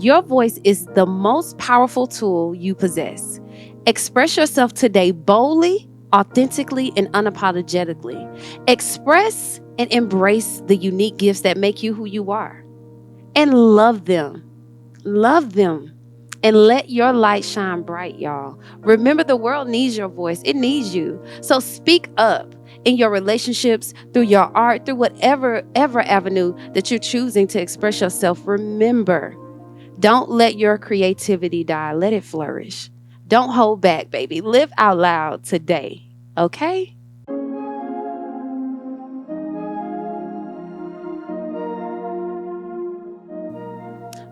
Your voice is the most powerful tool you possess. Express yourself today boldly, authentically, and unapologetically. Express and embrace the unique gifts that make you who you are. And love them. Love them. And let your light shine bright, y'all. Remember, the world needs your voice. It needs you. So speak up in your relationships, through your art, through whatever avenue that you're choosing to express yourself. Remember, don't let your creativity die. Let it flourish. Don't hold back, baby. Live out loud today. Okay?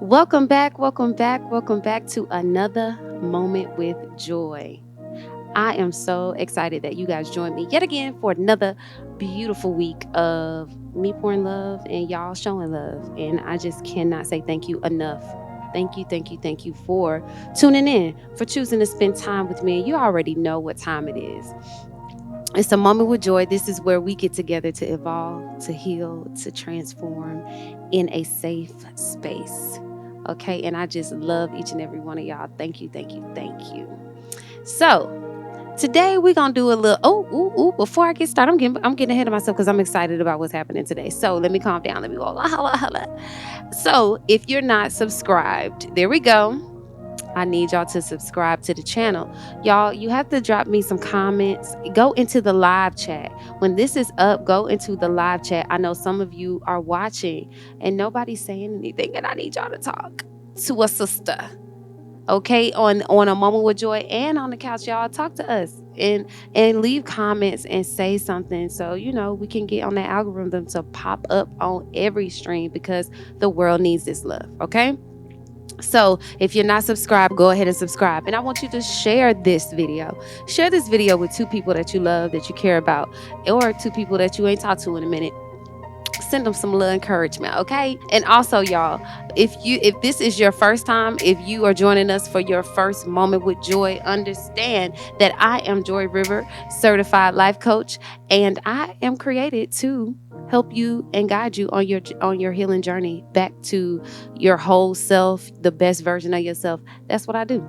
Welcome back. Welcome back. Welcome back to another moment with joy. I am so excited that you guys joined me yet again for another beautiful week of me pouring love and y'all showing love. And I just cannot say thank you enough. Thank you, thank you, thank you for tuning in, for choosing to spend time with me. You already know what time it is. It's a moment with joy. This is where we get together to evolve, to heal, to transform in a safe space. Okay, and I just love each and every one of y'all. Thank you, thank you, thank you. So, today we're gonna do a little. Before I get started, I'm getting ahead of myself because I'm excited about what's happening today. So let me calm down. Let me go. Holla. So if you're not subscribed, there we go. I need y'all to subscribe to the channel. Y'all, you have to drop me some comments. Go into the live chat. When this is up, go into the live chat. I know some of you are watching and nobody's saying anything, and I need y'all to talk to a sister. Okay, on a moment with joy and on the couch, y'all talk to us and leave comments and say something so we can get on that algorithm to pop up on every stream, because the world needs this love. Okay, so if you're not subscribed, go ahead and subscribe. And I want you to share this video. Share this video with 2 people that you love, that you care about, or 2 people that you ain't talked to in a minute. Send them some little encouragement, okay? And also, y'all, if this is your first time, if you are joining us for your first moment with joy, understand that I am Joy River, certified life coach, and I am created to help you and guide you on your healing journey back to your whole self, the best version of yourself. That's what I do.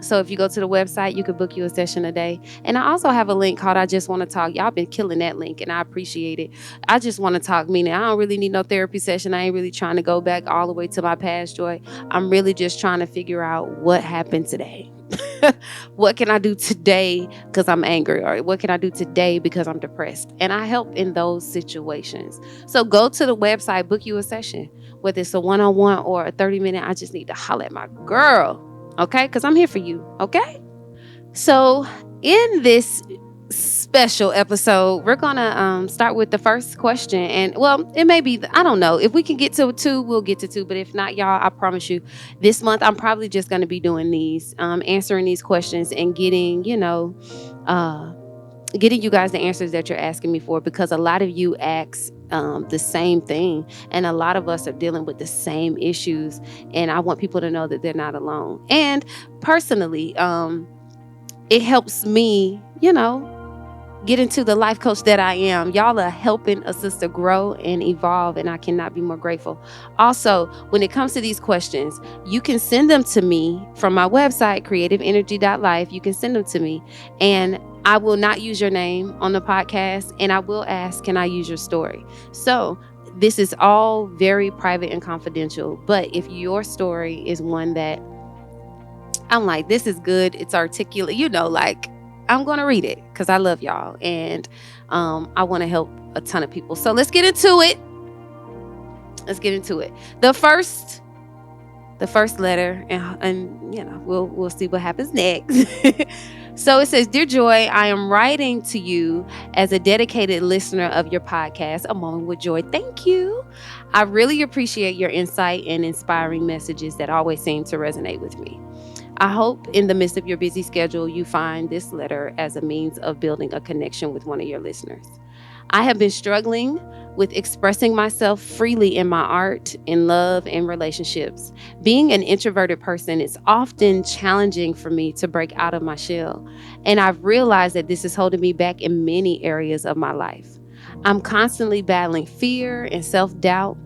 So if you go to the website, you can book you a session a day. And I also have a link called I Just Want to Talk. Y'all been killing that link, and I appreciate it. I just want to talk, meaning I don't really need no therapy session. I ain't really trying to go back all the way to my past joy. I'm really just trying to figure out what happened today. What can I do today because I'm angry? Or what can I do today because I'm depressed? And I help in those situations. So go to the website, book you a session, whether it's a one-on-one or a 30-minute. I just need to holler at my girl. Okay, because I'm here for you. Okay, so in this special episode, we're gonna start with the first question, and well, it may be I don't know if we can get to 2, we'll get to 2, but if not, y'all, I promise you, this month I'm probably just gonna be doing these, answering these questions and getting getting you guys the answers that you're asking me for, because a lot of you ask the same thing, and a lot of us are dealing with the same issues, and I want people to know that they're not alone. And personally, it helps me, get into the life coach that I am. Y'all are helping a sister grow and evolve, and I cannot be more grateful. Also, when it comes to these questions, you can send them to me from my website, creativeenergy.life. You can send them to me, and I will not use your name on the podcast, and I will ask, can I use your story? So this is all very private and confidential, but if your story is one that I'm like, this is good, it's articulate, I'm going to read it because I love y'all, and I want to help a ton of people. So let's get into it. The first letter, and we'll see what happens next. So it says, Dear Joy, I am writing to you as a dedicated listener of your podcast, A Moment with Joy. Thank you. I really appreciate your insight and inspiring messages that always seem to resonate with me. I hope in the midst of your busy schedule, you find this letter as a means of building a connection with one of your listeners. I have been struggling with expressing myself freely in my art, in love, and relationships. Being an introverted person, it's often challenging for me to break out of my shell. And I've realized that this is holding me back in many areas of my life. I'm constantly battling fear and self-doubt,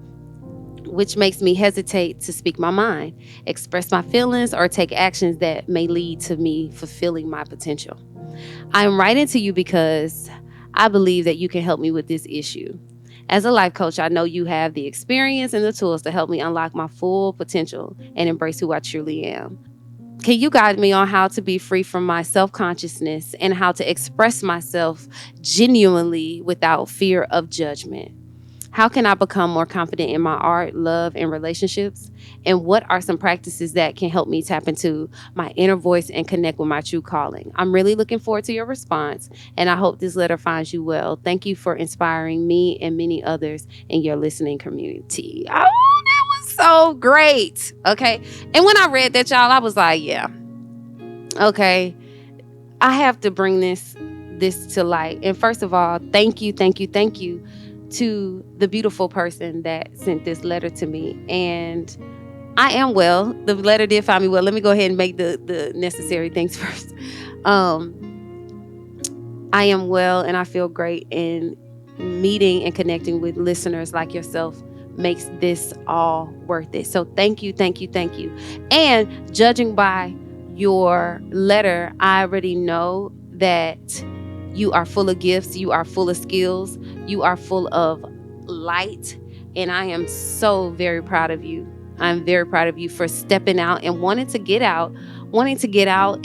which makes me hesitate to speak my mind, express my feelings, or take actions that may lead to me fulfilling my potential. I am writing to you because I believe that you can help me with this issue. As a life coach, I know you have the experience and the tools to help me unlock my full potential and embrace who I truly am. Can you guide me on how to be free from my self consciousness and how to express myself genuinely without fear of judgment? How can I become more confident in my art, love, and relationships? And what are some practices that can help me tap into my inner voice and connect with my true calling? I'm really looking forward to your response, and I hope this letter finds you well. Thank you for inspiring me and many others in your listening community. Oh, that was so great. Okay. And when I read that, y'all, I was like, yeah, okay, I have to bring this to light. And first of all, thank you, thank you, thank you to the beautiful person that sent this letter to me. And I am well. The letter did find me well. Let me go ahead and make the necessary things first. Um, I am well and I feel great. And meeting and connecting with listeners like yourself makes this all worth it. So thank you, thank you, thank you. And judging by your letter, I already know that you are full of gifts, you are full of skills, you are full of light. And I am so very proud of you. I'm very proud of you for stepping out and wanting to get out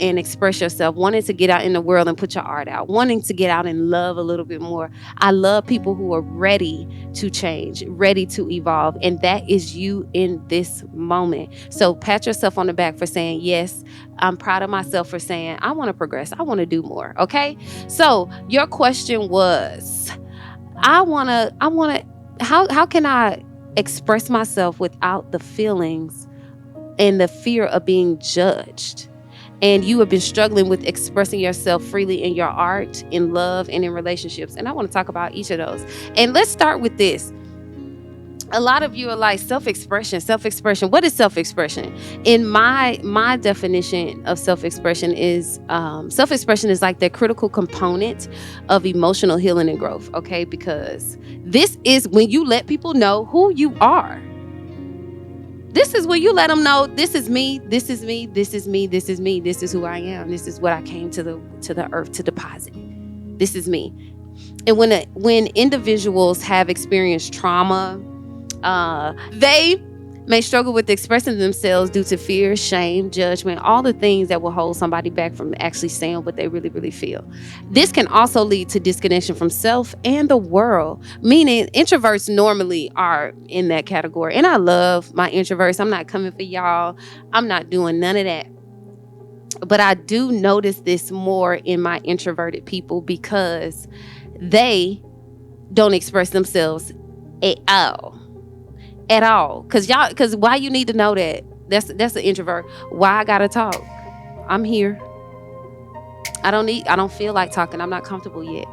and express yourself, wanting to get out in the world and put your art out, wanting to get out and love a little bit more. I love people who are ready to change, ready to evolve. And that is you in this moment. So pat yourself on the back for saying, yes, I'm proud of myself for saying, I want to progress. I want to do more. Okay. So your question was, how can I express myself without the feelings and the fear of being judged? And you have been struggling with expressing yourself freely in your art, in love, and in relationships. And I want to talk about each of those. And let's start with this. A lot of you are like, self-expression. What is self-expression? In my definition of self-expression is like the critical component of emotional healing and growth. Okay, because this is when you let people know who you are. This is when you let them know, this is me, this is me, this is me, this is me, this is who I am, this is what I came to the earth to deposit. This is me. And when individuals have experienced trauma, they may struggle with expressing themselves due to fear, shame, judgment, all the things that will hold somebody back from actually saying what they really, really feel. This can also lead to disconnection from self and the world, meaning introverts normally are in that category. And I love my introverts. I'm not coming for y'all. I'm not doing none of that. But I do notice this more in my introverted people because they don't express themselves at all. Because why you need to know that? That's an introvert. Why I gotta talk? I'm here. I don't feel like talking. I'm not comfortable yet.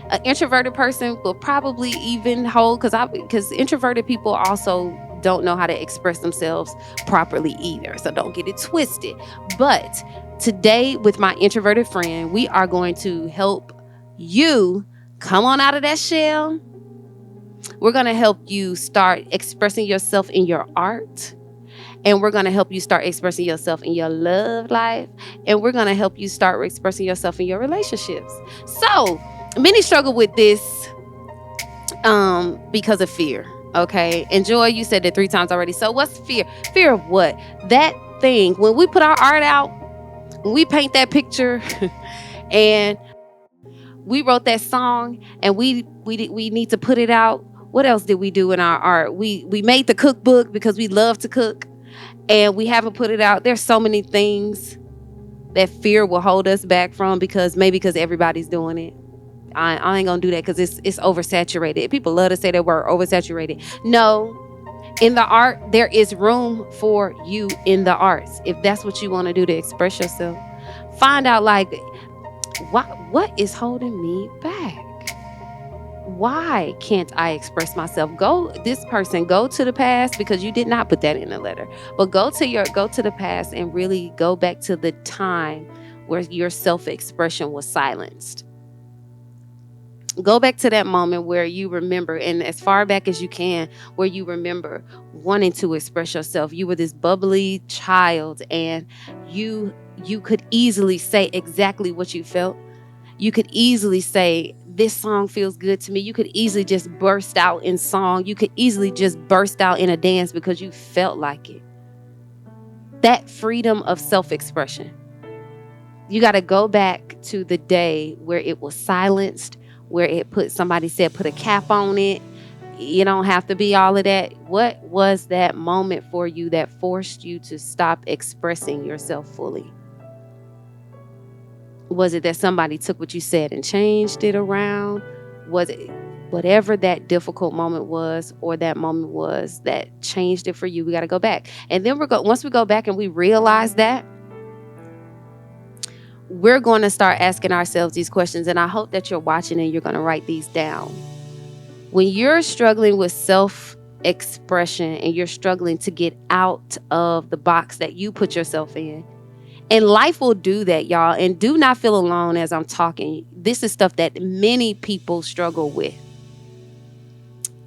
An introverted person will probably even hold, because introverted people also don't know how to express themselves properly either. So don't get it twisted. But today with my introverted friend, we are going to help you come on out of that shell. We're going to help you start expressing yourself in your art. And we're going to help you start expressing yourself in your love life. And we're going to help you start expressing yourself in your relationships. So many struggle with this because of fear. Okay. And Joy, you said that 3 times already. So what's fear? Fear of what? That thing. When we put our art out, when we paint that picture and we wrote that song and we need to put it out. What else did we do in our art? We made the cookbook because we love to cook and we haven't put it out. There's so many things that fear will hold us back from because everybody's doing it. I ain't gonna do that because it's oversaturated. People love to say that word, oversaturated. No, in the art, there is room for you in the arts. If that's what you want to do to express yourself, find out like what is holding me back? Why can't I express myself? Go to the past, because you did not put that in the letter, but go to the past and really go back to the time where your self-expression was silenced. Go back to that moment where you remember, and as far back as you can, where you remember wanting to express yourself. You were this bubbly child, and you could easily say exactly what you felt. You could easily say, this song feels good to me. You could easily just burst out in song. You could easily just burst out in a dance because you felt like it. That freedom of self-expression. You got to go back to the day where it was silenced, where somebody said, put a cap on it. You don't have to be all of that. What was that moment for you that forced you to stop expressing yourself fully? Was it that somebody took what you said and changed it around? Was it whatever that difficult moment was, or that moment was that changed it for you? We got to go back. And then once we go back and we realize that, we're going to start asking ourselves these questions. And I hope that you're watching and you're going to write these down. When you're struggling with self-expression and you're struggling to get out of the box that you put yourself in, and life will do that, y'all. And do not feel alone as I'm talking. This is stuff that many people struggle with.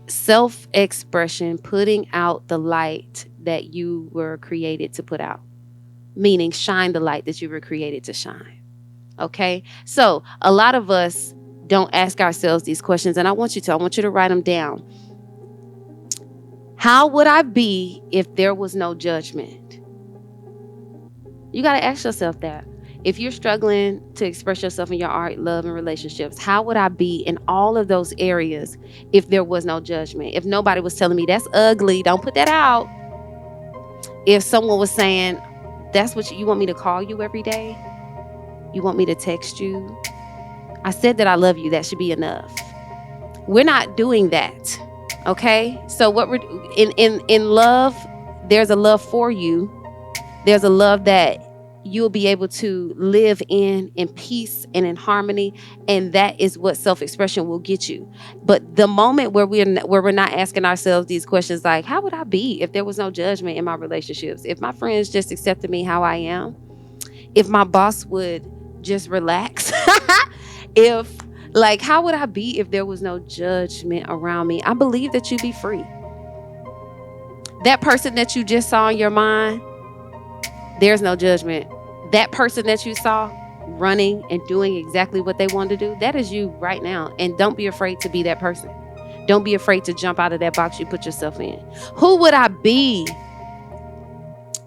Self-expression, putting out the light that you were created to put out. Meaning shine the light that you were created to shine. Okay? So a lot of us don't ask ourselves these questions. And I want you to write them down. How would I be if there was no judgment? You got to ask yourself that. If you're struggling to express yourself in your art, love, and relationships, how would I be in all of those areas if there was no judgment? If nobody was telling me that's ugly, don't put that out. If someone was saying, that's what you want me to call you every day? You want me to text you? I said that I love you. That should be enough. We're not doing that. Okay? So what we're in love, there's a love for you. There's a love that you'll be able to live in peace and in harmony, and that is what self-expression will get you. But the moment where we're not asking ourselves these questions, like, how would I be if there was no judgment in my relationships? If my friends just accepted me how I am? If my boss would just relax? How would I be if there was no judgment around me? I believe that you'd be free. That person that you just saw in your mind, there's no judgment. That person that you saw running and doing exactly what they wanted to do, that is you right now. And don't be afraid to be that person. Don't be afraid to jump out of that box you put yourself in. Who would I be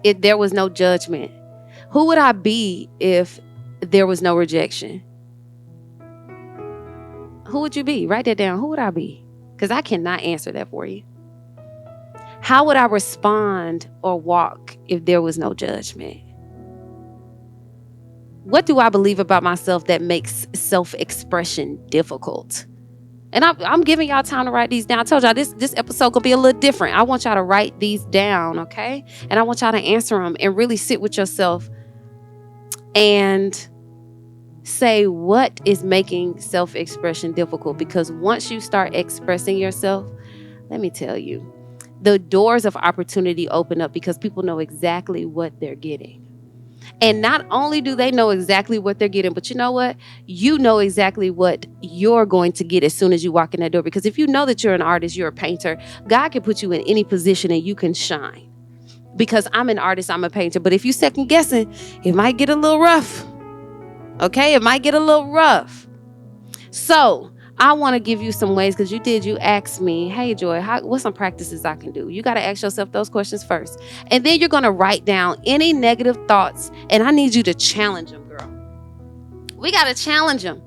if there was no judgment? Who would I be if there was no rejection? Who would you be? Write that down. Who would I be? Because I cannot answer that for you. How would I respond or walk if there was no judgment? What do I believe about myself that makes self-expression difficult? And I'm giving y'all time to write these down. I told y'all this episode gonna be a little different. I want y'all to write these down, okay? And I want y'all to answer them and really sit with yourself and say what is making self-expression difficult. Because once you start expressing yourself, let me tell you, the doors of opportunity open up because people know exactly what they're getting. And not only do they know exactly what they're getting, but you know what? You know exactly what you're going to get as soon as you walk in that door. Because if you know that you're an artist, you're a painter, God can put you in any position and you can shine. Because I'm an artist, I'm a painter. But if you second guessing, it might get a little rough. Okay? It might get a little rough. So I want to give you some ways, because you asked me, hey, Joy, what's some practices I can do? You got to ask yourself those questions first. And then you're going to write down any negative thoughts, and I need you to challenge them, girl. We got to challenge them.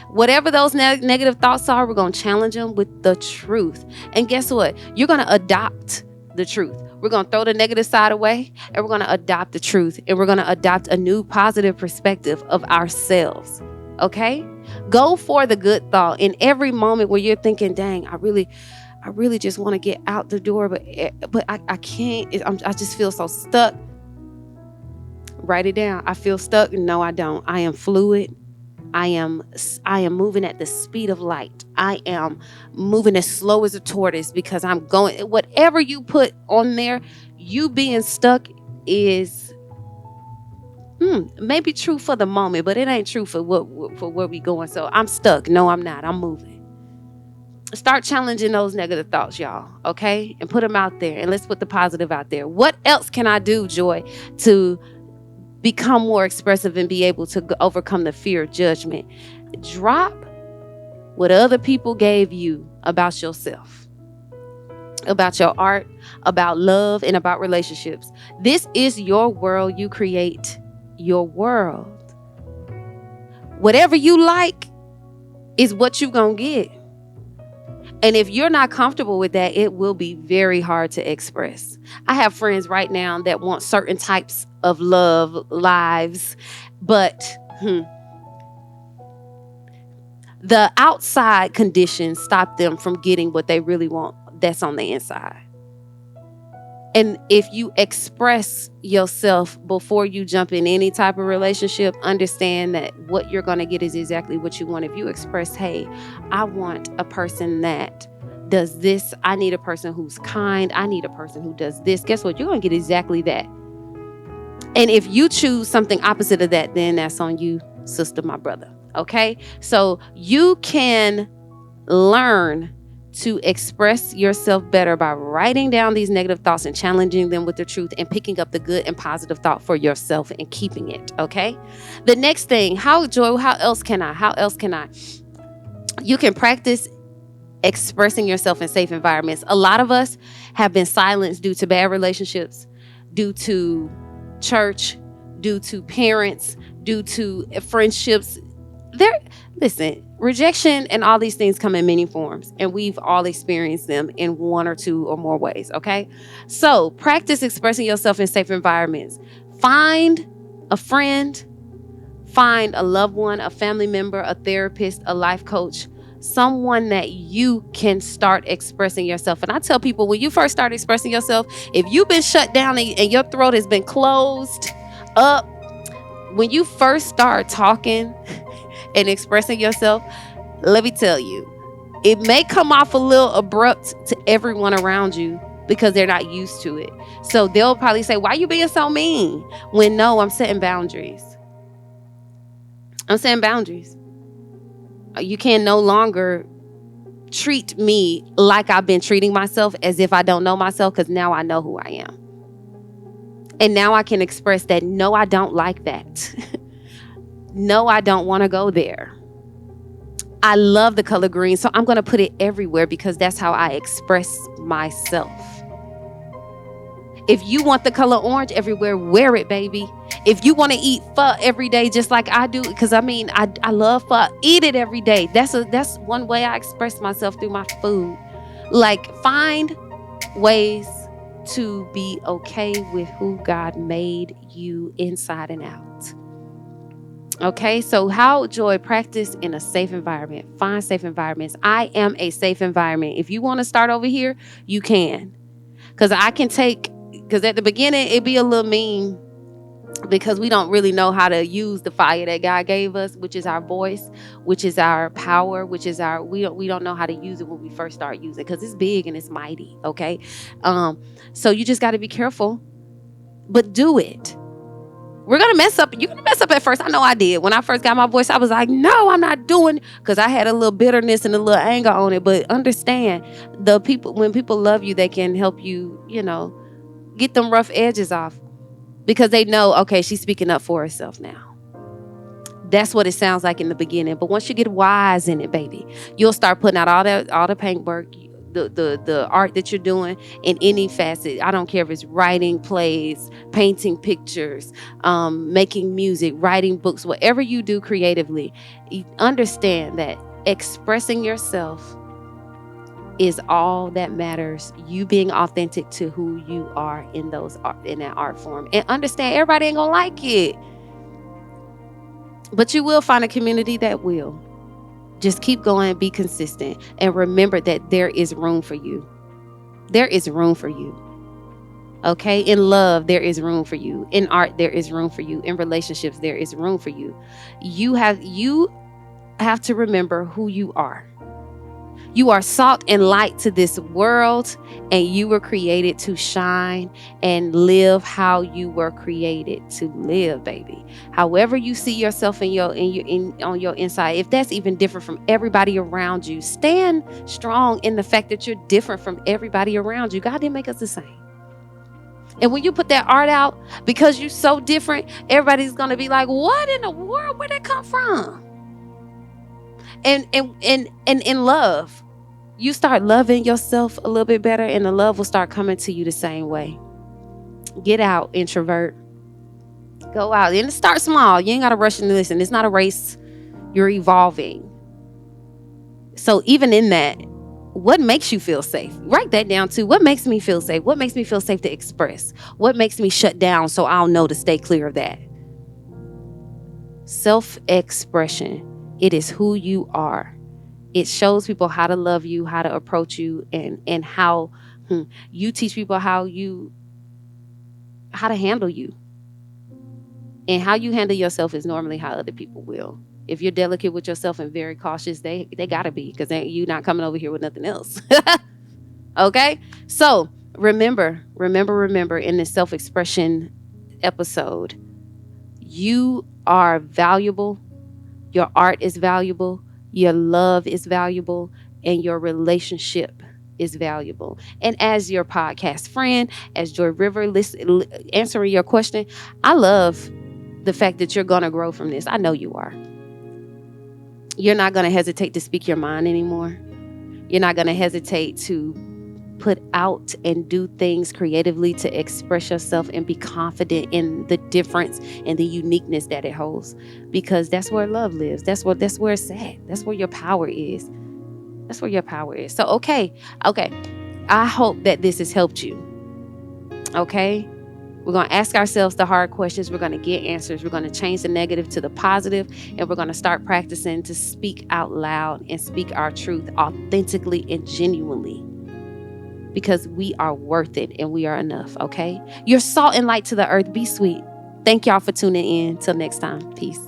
Whatever those negative thoughts are, we're going to challenge them with the truth. And guess what? You're going to adopt the truth. We're going to throw the negative side away, and we're going to adopt the truth. And we're going to adopt a new positive perspective of ourselves. Okay? Go for the good thought in every moment where you're thinking, dang, I really just want to get out the door, but I can't. I just feel so stuck. Write it down. I feel stuck. No, I don't. I am fluid. I am moving at the speed of light. I am moving as slow as a tortoise because I'm going. Whatever you put on there, you being stuck is maybe true for the moment, but it ain't true for where we going. So I'm stuck. No, I'm not. I'm moving. Start challenging those negative thoughts, y'all. Okay. And put them out there. And let's put the positive out there. What else can I do, Joy, to become more expressive and be able to overcome the fear of judgment? Drop what other people gave you about yourself, about your art, about love, and about relationships. This is your world. You create your world. Whatever you like is what you're going to get. And if you're not comfortable with that, it will be very hard to express. I have friends right now that want certain types of love lives, but the outside conditions stop them from getting what they really want that's on the inside. And if you express yourself before you jump in any type of relationship, understand that what you're going to get is exactly what you want. If you express, hey, I want a person that does this. I need a person who's kind. I need a person who does this. Guess what? You're going to get exactly that. And if you choose something opposite of that, then that's on you, sister, my brother. Okay? So you can learn to express yourself better by writing down these negative thoughts and challenging them with the truth and picking up the good and positive thought for yourself and keeping it. Okay. The next thing, how else can I? You can practice expressing yourself in safe environments. A lot of us have been silenced due to bad relationships, due to church, due to parents, due to friendships. Listen, rejection and all these things come in many forms, and we've all experienced them in one or two or more ways, okay? So practice expressing yourself in safe environments. Find a friend, find a loved one, a family member, a therapist, a life coach, someone that you can start expressing yourself. And I tell people, when you first start expressing yourself, if you've been shut down and your throat has been closed up, when you first start talking and expressing yourself, let me tell you, it may come off a little abrupt to everyone around you because they're not used to it. So they'll probably say, why are you being so mean? When no, I'm setting boundaries. You can no longer treat me like I've been treating myself as if I don't know myself, because now I know who I am. And now I can express that, no, I don't like that. No, I don't want to go there. I love the color green, so I'm going to put it everywhere because that's how I express myself. If you want the color orange everywhere, wear it, baby. If you want to eat pho every day, just like I do, because I love pho, eat it every day. That's one way I express myself, through my food. Like, find ways to be okay with who God made you inside and out. Okay, so how, Joy? Practice in a safe environment. Find safe environments. I am a safe environment. If you want to start over here, you can. Because at the beginning, it'd be a little mean because we don't really know how to use the fire that God gave us, which is our voice, which is our power, which is we don't know how to use it when we first start using it because it's big and it's mighty, okay? So you just got to be careful, but do it. We're going to mess up. You're going to mess up at first. I know I did. When I first got my voice, I was like, no, I'm not doing, because I had a little bitterness and a little anger on it. But understand, when people love you, they can help you, get them rough edges off, because they know, okay, she's speaking up for herself now. That's what it sounds like in the beginning. But once you get wise in it, baby, you'll start putting out all the paintwork, the art that you're doing in any facet. I don't care if it's writing plays, painting pictures, making music, writing books, whatever you do creatively. You understand that expressing yourself is all that matters. You being authentic to who you are in that art form. And understand, everybody ain't gonna like it, but you will find a community that will. Just keep going, be consistent, and remember that there is room for you. There is room for you. Okay? In love, there is room for you. In art, there is room for you. In relationships, there is room for you. You have to remember who you are. You are salt and light to this world, and you were created to shine and live how you were created to live, baby. However you see yourself on your inside, if that's even different from everybody around you, stand strong in the fact that you're different from everybody around you. God didn't make us the same. And when you put that art out, because you're so different, everybody's gonna be like, "What in the world? Where'd that come from?" And in love, you start loving yourself a little bit better, and the love will start coming to you the same way. Get out, introvert. Go out and start small. You ain't gotta rush into this, and it's not a race. You're evolving. So even in that, what makes you feel safe? Write that down too. What makes me feel safe? What makes me feel safe to express? What makes me shut down so I'll know to stay clear of that? Self-expression. It is who you are. It shows people how to love you, how to approach you, and how you teach people how to handle you. And how you handle yourself is normally how other people will. If you're delicate with yourself and very cautious, they gotta be, because you're not coming over here with nothing else. Okay? So remember in this self-expression episode, you are valuable. Your art is valuable. Your love is valuable. And your relationship is valuable. And as your podcast friend, as Joy River, answering your question, I love the fact that you're going to grow from this. I know you are. You're not going to hesitate to speak your mind anymore. You're not going to hesitate to put out and do things creatively to express yourself and be confident in the difference and the uniqueness that it holds, because that's where love lives. That's where it's at. That's where your power is. That's where your power is. So, okay. I hope that this has helped you. Okay. We're going to ask ourselves the hard questions. We're going to get answers. We're going to change the negative to the positive, and we're going to start practicing to speak out loud and speak our truth authentically and genuinely, because we are worth it and we are enough. Okay. You're salt and light to the earth. Be sweet. Thank y'all for tuning in. Till next time. Peace.